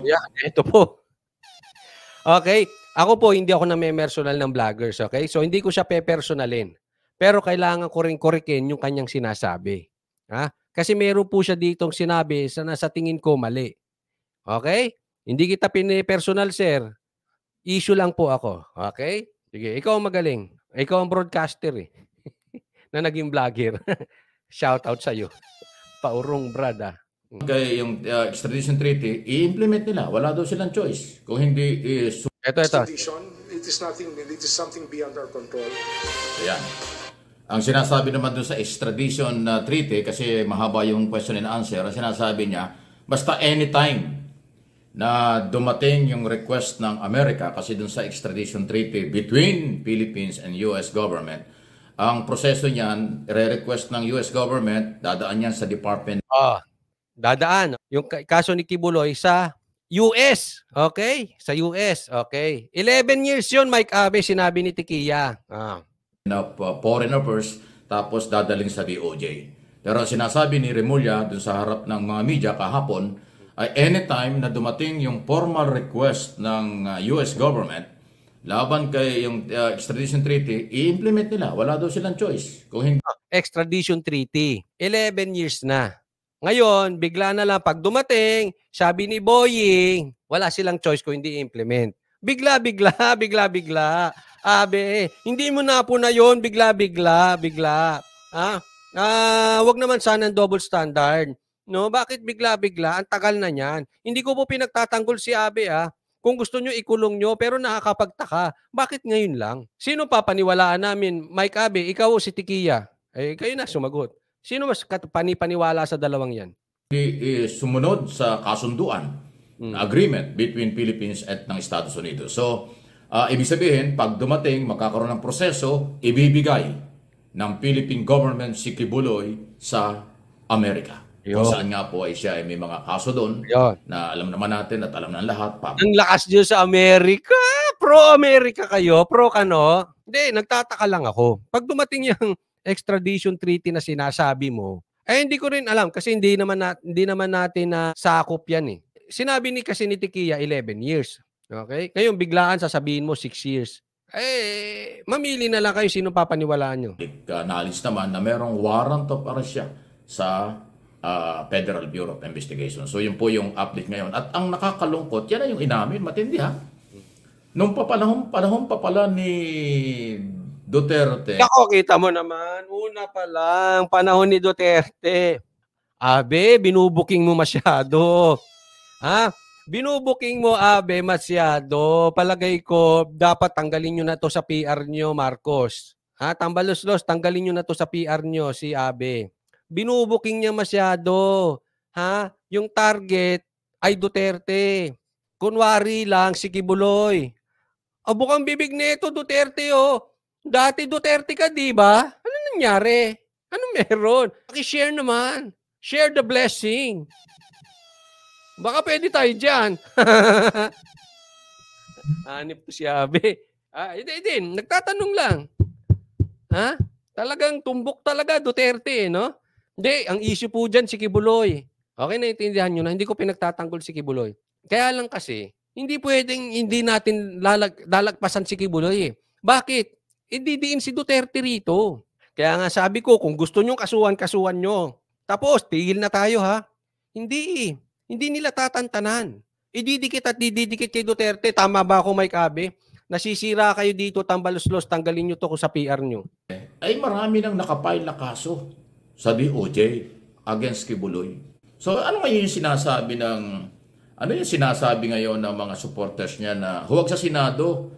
Yeah, ito po. Okay, ako po hindi ako name-personal ng vloggers, okay? So hindi ko siya pe-personalin. Pero kailangan ko ring korekin yung kanyang sinasabi, ha? Kasi meron po siya ditong sinabi sa tingin ko mali, okay? Hindi kita pine-personal, sir. Issue lang po ako, okay? Sige, ikaw ang magaling. Ikaw ang broadcaster, eh, na naging vlogger. Shoutout sa'yo. Paurong brad, ah. Kaya yung extradition treaty, i-implement nila. Wala daw silang choice. Kung hindi, Ito. It is something beyond our control. Ayan. Ang sinasabi naman doon sa extradition treaty, kasi mahaba yung question and answer, ang sinasabi niya, basta anytime na dumating yung request ng Amerika, kasi doon sa extradition treaty between Philippines and US government, ang proseso niyan, re-request ng US government, dadaan yan sa Department. Dadaan. Yung kaso ni Kibuloy sa US. Okay? Sa US. Okay. 11 years yun, Mike Abe, sinabi ni Tikia. Of foreign affairs, tapos dadaling sa DOJ. Pero sinasabi ni Remulla dun sa harap ng mga media kahapon, ay anytime na dumating yung formal request ng US government laban kay yung extradition treaty, i-implement nila. Wala daw silang choice. Kung hindi... Extradition treaty. 11 years na. Ngayon, bigla na lang pag dumating, sabi ni Boying, wala silang choice kung hindi implement. Bigla. Abe, hindi mo na po na yun, bigla. Wag naman sana ng double standard. No, bakit bigla? Ang tagal na niyan. Hindi ko po pinagtatanggol si Abe, Kung gusto nyo, ikulong nyo, pero nakakapagtaka. Bakit ngayon lang? Sino papaniwalaan namin? Mike Abe, ikaw o si Tikia? Kayo na sumagot. Sino mas paniwala sa dalawang yan? Sumunod sa kasunduan, agreement between Philippines at ng Estados Unidos. So, ibig sabihin, pag dumating, magkakaroon ng proseso, ibibigay ng Philippine government si Kibuloy sa Amerika. Kung saan nga po ay siya ay may mga kaso doon na alam naman natin at alam ng lahat. Ang lakas nyo sa Amerika. Pro-Amerika kayo. Pro ka, no? Hindi, nagtataka lang ako. Pag dumating yung extradition treaty na sinasabi mo, hindi ko rin alam kasi hindi naman natin na sakop yan eh. Sinabi kasi ni Tikia 11 years. Okay? Ngayon biglaan sasabihin mo 6 years. Mamili na lang kayo sino papaniwalaan nyo. Knowledge naman na merong warrant of arrest siya sa Federal Bureau of Investigation. So yun po yung update ngayon. At ang nakakalungkot, yan na yung inamin, matindi ha. Nung panahon pa pala ni Duterte. Ako, kita mo naman, una pa lang, panahon ni Duterte. Abe, binubuking mo masyado. Binubuking mo, Abe, masyado. Palagay ko, dapat tanggalin nyo na to sa PR nyo, Marcos. Tambalos-los, tanggalin nyo na to sa PR nyo, si Abe. Binubuking niya masyado. Yung target ay Duterte. Kunwari lang si Kibuloy. Bukang bibig nito, Duterte, Dati Duterte ka, di ba? Ano nangyari? Ano meron? Paki-share naman. Share the blessing. Baka pwede tayo dyan. Hanip ko si Abe. Hindi. Nagtatanong lang. Talagang tumbok talaga Duterte, no? Hindi, ang issue po dyan si Kibuloy. Okay, naiintindihan nyo na. Hindi ko pinagtatanggol si Kibuloy. Kaya lang kasi, hindi pwedeng hindi natin lalagpasan si Kibuloy. Bakit? Didiin si Duterte rito. Kaya nga sabi ko, kung gusto nyo kasuhan nyo. Tapos, tigil na tayo Hindi nila tatantanan. Didikit kay Duterte. Tama ba ako, Mike Abe? Nasisira kayo dito, tambalos-los, tanggalin nyo to sa PR nyo. Ay marami nang nakapile na kaso sa DOJ against Kibuloy. So ano ngayon yung sinasabi ngayon ng mga supporters niya na huwag sa Senado,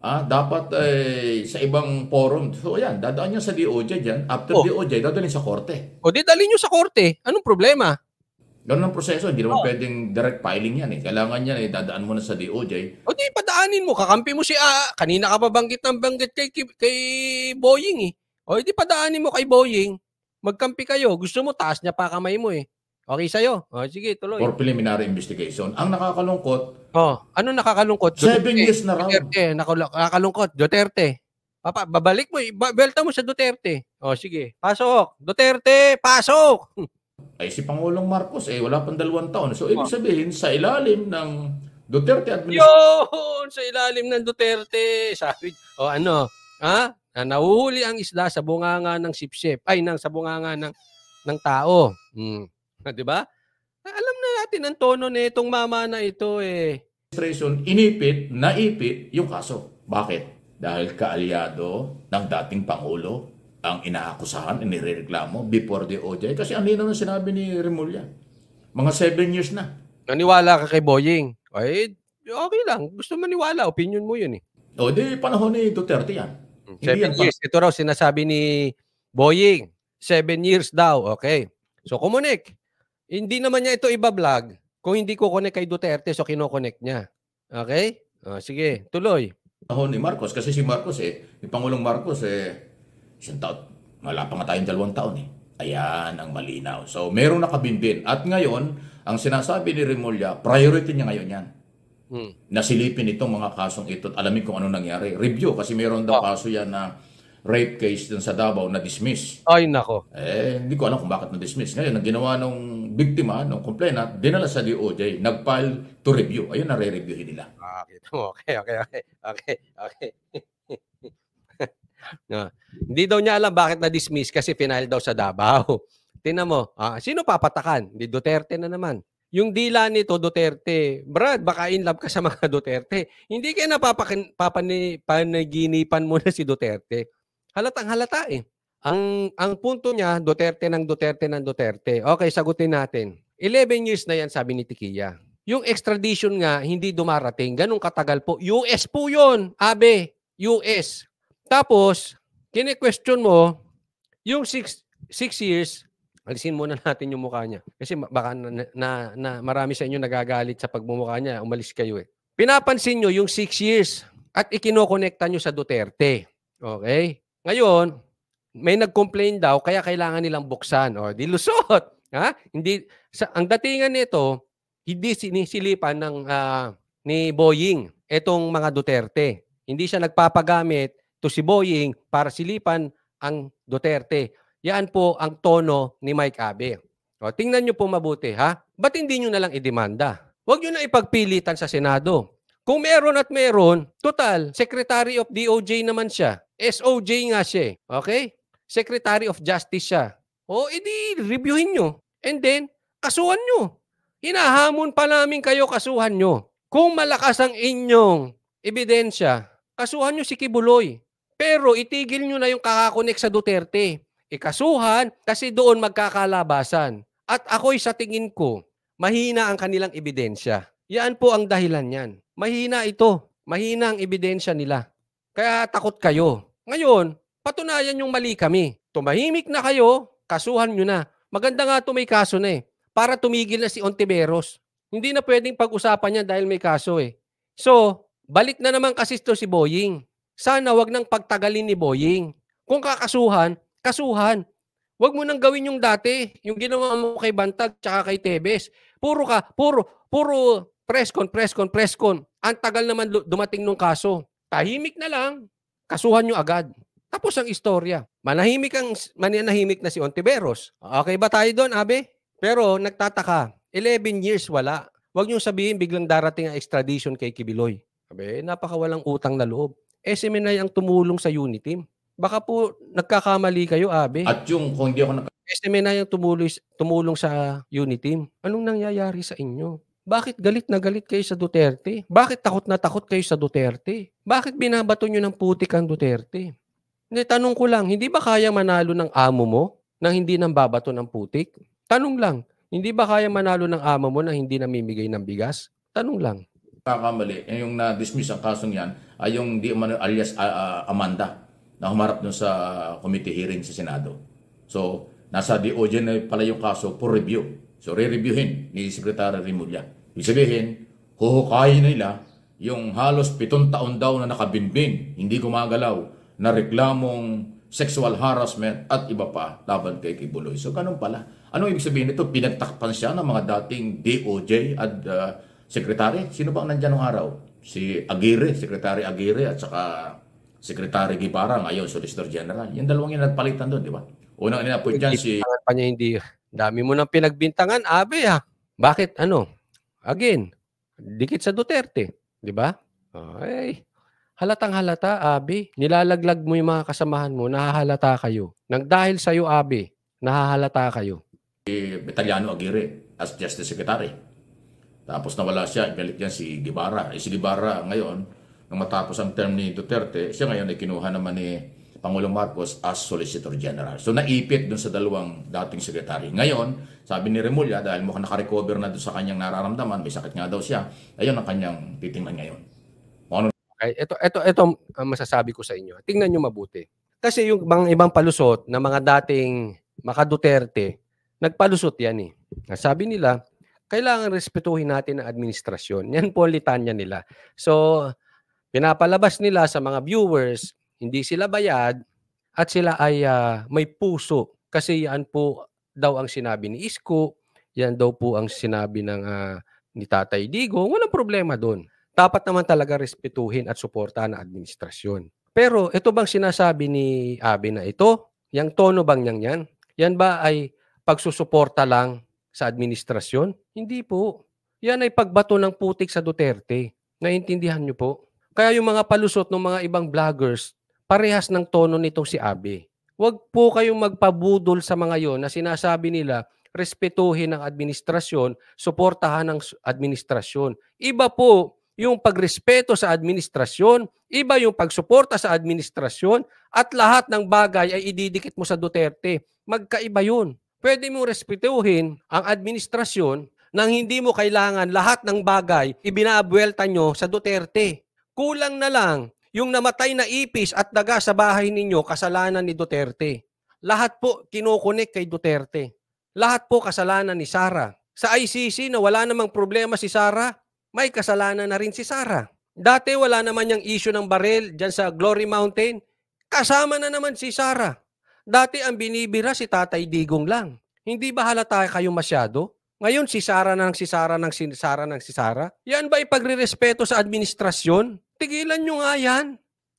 dapat sa ibang forum. So yan, dadaan niya sa DOJ dyan. After DOJ, dadalhin sa korte. Di dalhin nyo sa korte. Anong problema? Ganun ang proseso. Hindi naman pwedeng direct filing yan. Kailangan yan, dadaan mo na sa DOJ. Di padaanin mo. Kakampi mo kanina ka pa banggit kay Boying di padaanin mo kay Boying. Magkampi kayo. Gusto mo, taas niya pa kamay mo Okay sa'yo? Sige, tuloy. For preliminary investigation. Ang nakakalungkot. Ano nakakalungkot? 7 years na raw. Duterte, nakakalungkot. Duterte. Babalik mo. Belta mo sa Duterte. Sige. Pasok. Duterte, pasok. ay si Pangulong Marcos, wala pang 2 taon. So, ibig sabihin, sa ilalim ng Duterte administration, Yun! Sa ilalim ng Duterte. Sabi, o ano, ha? Na nahuhuli ang isda sa bunganga ng sipsip. Ay, sa bunganga ng tao. Di ba? Alam na natin ang tono nitong mama na ito eh. naipit yung kaso. Bakit? Dahil kaalyado ng dating Pangulo ang inaakusahan, inireklamo before the OJ. Kasi ang linaw na sinabi ni Remulla. Mga 7 years na. Naniwala ka kay Boying. Ay, okay lang. Gusto maniwala. Opinion mo yun eh. O di panahon ni Duterte yan. 7 years. Ito raw sinasabi ni Boying. 7 years daw. Okay. So, kumunik. Hindi naman niya ito iba-vlog kung hindi ko connect kay Duterte, so kino-connect niya. Okay? Sige, tuloy. Panahon ni Marcos, kasi si Marcos ni Pangulong Marcos isang taon, wala pa nga tayong 2 taon Ayan ang malinaw. So, merong nakabinbin. At ngayon, ang sinasabi ni Remulla, priority niya ngayon yan. Nasilipin itong mga kasong ito at alamin kung ano nangyari. Review, kasi meron daw kaso yan na rape case dun sa Davao na dismiss. Ay, nako. Hindi ko alam kung bakit na-dismiss. Ngayon, ang ginawa ng biktima, ng complainant, dinala sa DOJ, nag-file to review. Ayun, nare-reviewin nila. Okay. No. Hindi daw niya alam bakit na-dismiss kasi final daw sa Davao. Tingnan mo, sino papatakan? Di Duterte na naman. Yung dila nito, Duterte. Brad, baka in love ka sa mga Duterte. Hindi kayo panaginipan mo na si Duterte. Halatang halata eh. Ang punto niya, Duterte ng Duterte. Okay, sagutin natin. 11 years na yan, sabi ni Tikia. Yung extradition nga, hindi dumarating. Ganun katagal po. US po yun, Abe. US. Tapos, kine-question mo, yung 6 years, alisin muna natin yung mukha niya. Kasi baka na marami sa inyo nagagalit sa pagmumukha niya. Umalis kayo eh. Pinapansin nyo yung 6 years at ikinokonekta nyo sa Duterte. Okay? Ngayon, may nag-complain daw kaya kailangan nilang buksan. O, di lusot. Ha? Ang datingan nito, hindi sinisilipan ni Boying itong mga Duterte. Hindi siya nagpapagamit to si Boying para silipan ang Duterte. Yan po ang tono ni Mike Abe. O, tingnan nyo po mabuti, ha? Ba't hindi nyo nalang idemanda? Huwag nyo na ipagpilitan sa Senado. Kung meron at meron, total, Secretary of DOJ naman siya. SOJ nga siya. Okay? Secretary of Justice siya. O, edi reviewin nyo. And then, kasuhan nyo. Hinahamon pa namin kayo, kasuhan nyo. Kung malakas ang inyong ebidensya, kasuhan nyo si Kibuloy. Pero itigil nyo na yung kakakonek sa Duterte. Ikasuhan kasi doon magkakalabasan. At ako'y sa tingin ko, mahina ang kanilang ebidensya. Yan po ang dahilan yan. Mahina ito. Mahina ang ebidensya nila. Kaya takot kayo. Ngayon, patunayan yung mali kami. Tumahimik na kayo, kasuhan nyo na. Maganda nga ito may kaso na eh. Para tumigil na si Ontiveros. Hindi na pwedeng pag-usapan niya dahil may kaso eh. So, balik na naman kasi ito si Boying. Sana wag nang pagtagalin ni Boying. Kung kakasuhan, kasuhan. Wag mo nang gawin yung dati, yung ginawa mo kay Bantag tsaka kay Tebes. Puro press con. Ang tagal naman dumating nung kaso. Tahimik na lang, kasuhan nyo agad. Tapos ang istorya. Manahimik na si Ontiveros. Okay ba tayo doon, Abe? Pero nagtataka, 11 years wala. Wag nyo sabihin biglang darating ang extradition kay Kibuloy. Abe, napakawalang utang na loob. SMNI ang tumulong sa Uniteam. Baka po nagkakamali kayo, Abe. At yung kung hindi ako SMNI ang tumulong sa Uniteam. Anong nangyayari sa inyo? Bakit galit na galit kayo sa Duterte? Bakit takot na takot kayo sa Duterte? Bakit binabato nyo ng putik ang Duterte? Hindi, tanong ko lang, hindi ba kaya manalo ng amo mo nang hindi nang babato ng putik? Tanong lang, hindi ba kaya manalo ng amo mo nang hindi namimigay ng bigas? Tanong lang. Kakamali, yung na-dismiss ang kasong yan ay yung di umano alias Amanda na humarap dun sa committee hearing sa Senado. So, nasa DOJ na pala yung kaso for review. So, re-reviewin ni Secretary Remulla. Ibig sabihin, huhukayin nila yung halos 7 taon daw na nakabinbin, hindi gumagalaw, na reklamong sexual harassment at iba pa laban kay Kibuloy. So, ganun pala. Ano ibig sabihin nito? Pinagtakpan siya ng mga dating DOJ at Secretary? Sino ba ang nandyan ng araw? Si Aguirre, Secretary Aguirre at saka Secretary Guevara, ngayon Solicitor General. Yung dalawang yung nagpalitan doon, di ba? Unang inappoint dyan si... Pa niya hindi Dami mo nang pinagbintangan, Abe ha. Bakit ano? Again, dikit sa Duterte, 'di ba? Ay, halatang-halata, Abe. Nilalaglag mo yung mga kasamahan mo, nahahalata kayo. Nang dahil sa iyo, Abe, nahahalata kayo. Italiano Aguirre as Justice Secretary. Tapos nawala siya, galit yan si Guevara. Si Guevara ngayon, nang matapos ang term ni Duterte, siya ngayon ay kinuha naman ni Pangulong Marcos as Solicitor General. So naipit dun sa dalawang dating sekretary. Ngayon, sabi ni Remulla, dahil mukhang nakarecover na dun sa kanyang nararamdaman, may sakit nga daw siya, ayun ang kanyang titingnan ngayon. Okay, ito ang masasabi ko sa inyo. Tingnan nyo mabuti. Kasi yung mga ibang palusot na mga dating maka-Duterte, nagpalusot yan eh. Sabi nila, kailangan respetuhin natin ang administrasyon. Yan po ang litanya nila. So, pinapalabas nila sa mga viewers, hindi sila bayad at sila ay may puso. Kasi yan po daw ang sinabi ni Isko, yan daw po ang sinabi ng ni Tatay Digong. Walang problema doon. Dapat naman talaga respetuhin at suportahan ang administrasyon. Pero ito bang sinasabi ni Abe na ito? Yang tono bang yan? Yan ba ay pagsusuporta lang sa administrasyon? Hindi po. Yan ay pagbato ng putik sa Duterte. Naintindihan niyo po? Kaya yung mga palusot ng mga ibang vloggers, parehas ng tono nitong si Abe. Huwag po kayong magpabudol sa mga yon na sinasabi nila, respetuhin ang administrasyon, suportahan ang administrasyon. Iba po yung pagrespeto sa administrasyon, iba yung pagsuporta sa administrasyon, at lahat ng bagay ay ididikit mo sa Duterte. Magkaiba yun. Pwede mong respetuhin ang administrasyon nang hindi mo kailangan lahat ng bagay ibinabuelta nyo sa Duterte. Kulang na lang yung namatay na ipis at daga sa bahay ninyo, kasalanan ni Duterte. Lahat po kinukunik kay Duterte. Lahat po kasalanan ni Sara. Sa ICC na wala namang problema si Sara, may kasalanan na rin si Sara. Dati wala naman yung issue ng baril dyan sa Glory Mountain. Kasama na naman si Sara. Dati ang binibira si Tatay Digong lang. Hindi ba halata kayo masyado? Ngayon si Sara ng si Sara ng si Sara ng si Sara. Yan ba ipagrerespeto sa administrasyon? Tigilan nyo nga yan.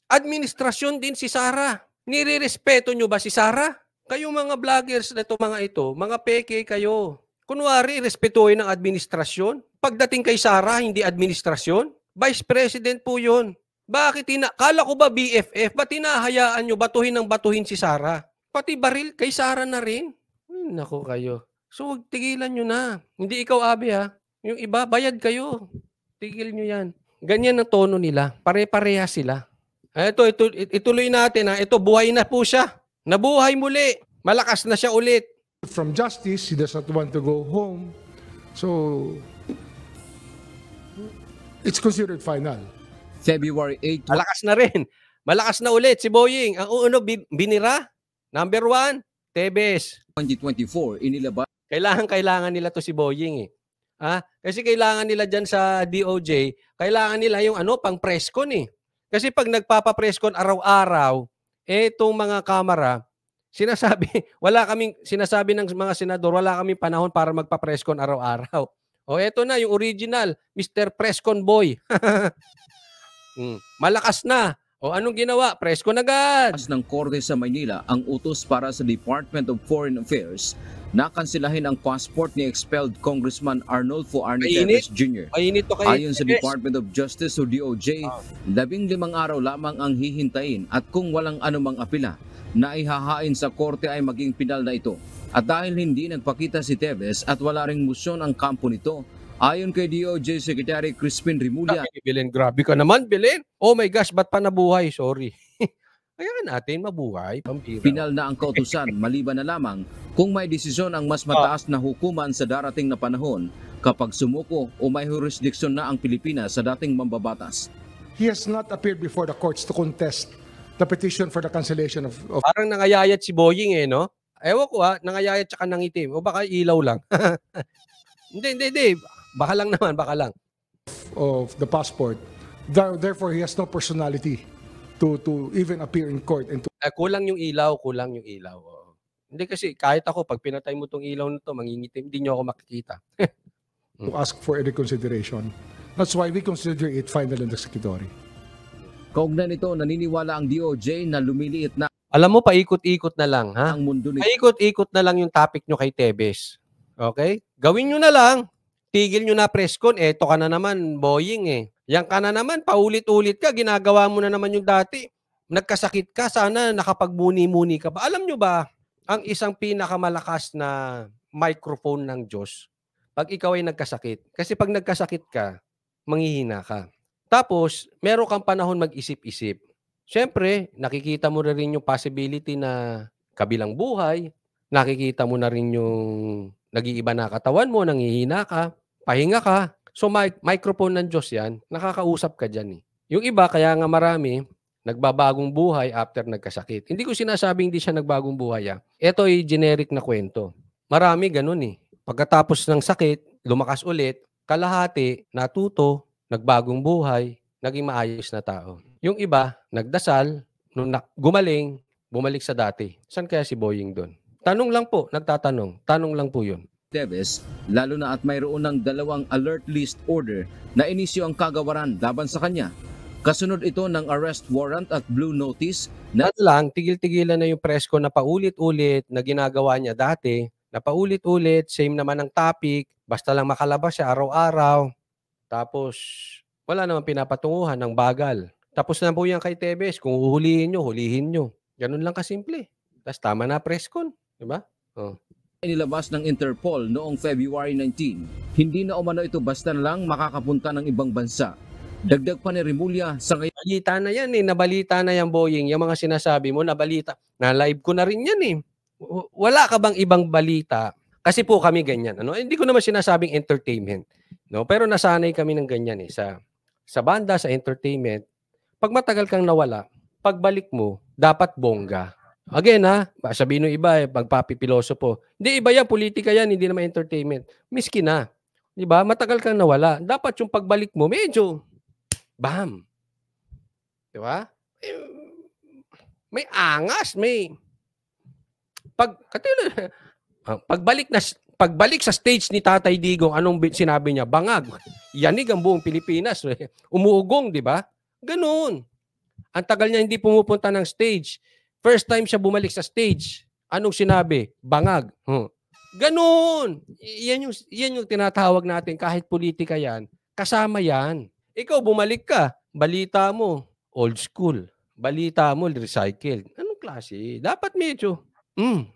Administrasyon din si Sara. Nirerespeto nyo ba si Sara? Kayong mga vloggers na ito, mga peke kayo. Kunwari, respetuhin ang administrasyon. Pagdating kay Sara, hindi administrasyon. Vice President po yun. Bakit kala ko ba BFF? Ba't hinahayaan nyo batuhin ng batuhin si Sara? Pati baril kay Sara na rin. Naku kayo. So, tigilan nyo na. Hindi ikaw, Abe ha. Yung iba, bayad kayo. Tigil nyo yan. Ganyan ang tono nila. Pare-pareha sila. Ituloy natin ha. Ito, buhay na po siya. Nabuhay muli. Malakas na siya ulit. From justice, he does not want to go home. So, it's considered final. February 8. Malakas na rin. Malakas na ulit si Boying. Ang uno, binira. Number 1, Tebes. 2024, inilabas Kailangan nila to si Boying eh. Kasi kailangan nila dyan sa DOJ, kailangan nila yung pang presscon eh. Kasi pag nagpapa-presscon araw-araw, itong mga kamera, sinasabi ng mga senador, wala kaming panahon para magpa-presscon araw-araw. O eto na, yung original, Mr. Presscon Boy. Malakas na. O anong ginawa? Presscon agad. ng Korte sa Maynila ang utos para sa Department of Foreign Affairs na kansilahin ang passport ni expelled Congressman Arnolfo Arnaiz Jr. Mainit to kayo. Ayon sa Department of Justice o DOJ, 15 araw lamang ang hihintayin at kung walang anumang apela na ihahain sa korte ay maging pinal na ito. At dahil hindi nagpakita si Tevez at wala ring musyon ang kampo nito, ayon kay DOJ Secretary Crispin Remulla, Belen, grabe ka naman, Belen. Oh my gosh, ba't pa nabuhay? Sorry. Kaya natin mabuhay. Pampira. pinal na ang kautusan maliban na lamang kung may desisyon ang mas mataas na hukuman sa darating na panahon kapag sumuko o may jurisdiksyon na ang Pilipinas sa dating mambabatas. He has not appeared before the courts to contest the petition for the cancellation of Parang nangayayat si Boying no? Ewan ko nangayayat tsaka nangitim. O baka ilaw lang. Hindi. Baka lang. of the passport. Therefore, he has no personality to even appear in court and to Kulang yung ilaw. Oo. Hindi kasi kahit ako, pag pinatay mo tong ilaw na to, mangingitim, hindi nyo ako makikita. ask for a reconsideration. That's why we consider it final and executory. Kaugnay nito, naniniwala ang DOJ na lumiliit na Alam mo, paikot-ikot na lang, ha? ang mundo nito. Paikot-ikot na lang yung topic nyo kay Tevez. Okay? Gawin nyo na lang. Tigil nyo na presscon. Eto ka na naman, Boying eh. Yan ka na naman, paulit-ulit ka. Ginagawa mo na naman yung dati. Nagkasakit ka, sana nakapagmuni-muni ka ba? Alam nyo ba, ang isang pinakamalakas na microphone ng Diyos, pag ikaw ay nagkasakit. Kasi pag nagkasakit ka, manghihina ka. Tapos, meron kang panahon mag-isip-isip. Siyempre, nakikita mo na rin yung possibility na kabilang buhay. Nakikita mo na rin yung nag-iiba na katawan mo, nanghihina ka, pahinga ka. So, microphone ng Diyos yan, nakakausap ka dyan eh. Yung iba, kaya nga marami, nagbabagong buhay after nagkasakit. Hindi ko sinasabing hindi siya nagbagong buhay. Ito ay generic na kwento. Marami ganun eh. Pagkatapos ng sakit, lumakas ulit, kalahati, natuto, nagbagong buhay, naging maayos na tao. Yung iba, nagdasal, nung gumaling, bumalik sa dati. Saan kaya si Boying doon? Tanong lang po, nagtatanong. Tanong lang po yun. Tevez, lalo na at mayroon ng 2 alert list order na inisyo ang kagawaran laban sa kanya. Kasunod ito ng arrest warrant at blue notice na Ano lang, tigil-tigilan na yung presko na paulit-ulit na ginagawa niya dati, na paulit-ulit, same naman ang topic, basta lang makalabas siya araw-araw. Tapos, wala namang pinapatunguhan ng bagal. Tapos na po yan kay Tevez, kung huhulihin nyo, hulihin nyo. Ganun lang kasimple. Tapos tama na preskon, di ba? Oh. inilabas ng Interpol noong February 19. Hindi na umano ito basta lang makakapunta ng ibang bansa. Dagdag pa ni Rimulya sa ngayon. Balita na yan eh, nabalita na yan, Boying. Yung mga sinasabi mo, nabalita. Na-live ko na rin yan eh. Wala ka bang ibang balita? Kasi po kami ganyan. Ano? Hindi ko naman sinasabing entertainment. No? Pero nasanay kami ng ganyan eh. Sa banda, sa entertainment, pag matagal kang nawala, pagbalik mo, dapat bongga. Again ha, sabihin ng iba eh, pagpapipilosopo. Hindi, iba yan, politika yan, hindi naman entertainment. Miski na. Diba? Matagal kang nawala. Dapat yung pagbalik mo, medyo, bam. Diba? May angas, may pagbalik sa stage ni Tatay Digong, anong sinabi niya? Bangag. Yanig ang buong Pilipinas. Umuugong, di ba? Ganun. Ang tagal niya hindi pumupunta ng stage. First time siya bumalik sa stage. Anong sinabi? Bangag. Ganun. Yan yung tinatawag natin, kahit politika yan, kasama yan. Ikaw bumalik ka, balita mo, old school. Balita mo, recycled. Anong klase? Dapat medyo,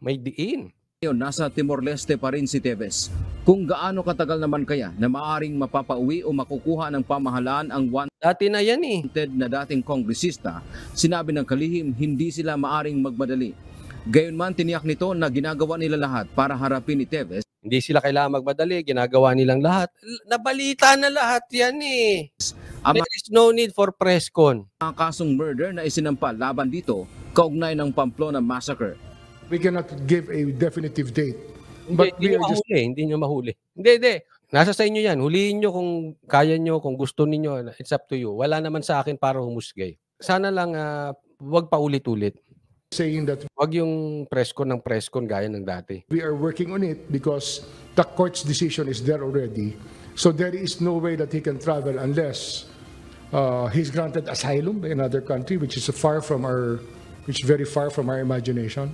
may diin. Nasa Timor-Leste pa rin si Tevez. Kung gaano katagal naman kaya na maaring mapapauwi o makukuha ng pamahalaan ang Dati na yan eh. wanted na dating kongresista, sinabi ng kalihim hindi sila maaring magmadali. Gayunman tiniyak nito na ginagawa nila lahat para harapin ni Tevez Hindi sila kailangan magmadali, ginagawa nilang lahat. Nabalita na lahat yan eh. There is no need for press con. ang kasong murder na isinampa laban dito kaugnay ng Pamplona Massacre. We cannot give a definitive date. Hindi But we nyo are just mahuli, hindi nyo mahuli. Hindi. Nasa sa inyo yan. Huliin nyo kung kaya nyo, kung gusto niyo. It's up to you. Wala naman sa akin para humusgay. Sana lang wag paulit-ulit. saying that Wag yung press con ng press con gaya ng dati. we are working on it because the court's decision is there already. So there is no way that he can travel unless he's granted asylum by another country, which is very far from our imagination.